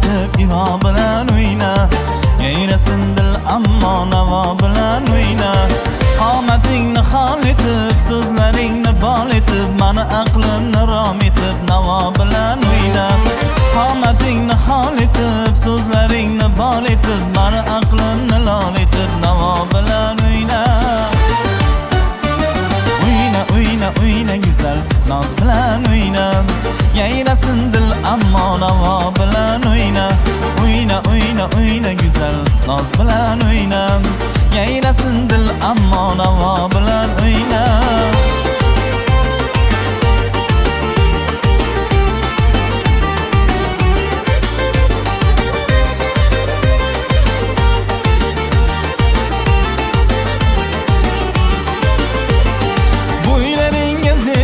etib ivo bilan o'yna. Yayrasin dil ammo navo bilan o'yna. Qomatingni xol etib, so'zlaringni bol etib, mani aqlimni rom etib navo bilan o'yna. Qomatingni xol etib, so'zlaringni bol etib, mani aqlimni lol etib navo bilan o'yna. O'yna, o'yna güzel, naz bilan o'yna. Yayrasin dil ammo navo bilan o'yna. O'yna, o'yna, o'yna güzel, naz bilan o'yna. Yayrasin dil ammo navo bilan o'yna.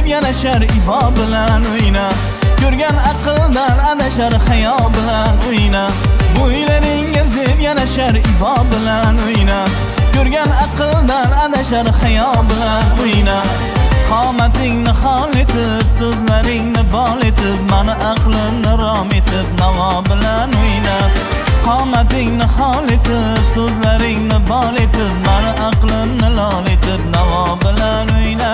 Yanashar ibo bilan o'yna. Ko'rgan aqldan adashar hayo bilan o'yna. Bo'ylaringga zeb yanashar ibo bilan o'yna. Ko'rgan aqldan adashar hayo bilan o'yna. Qomatingni xol etib, so'zlaringni bol etib, mani aqlimni rom etib navo bilan o'yna. Qomatingni xol etib, so'zlaringni bol etib, mani aqlimni lol etib navo bilan o'yna.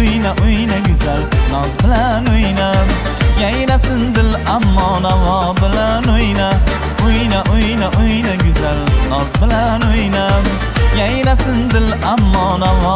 O'yna, o'yna güzel, naz bilan o'yna. Yayrasin dil ammo navo bilan o'yna. O'yna, o'yna, o'yna güzel, naz bilan o'yna. Yayrasin dil ammo navo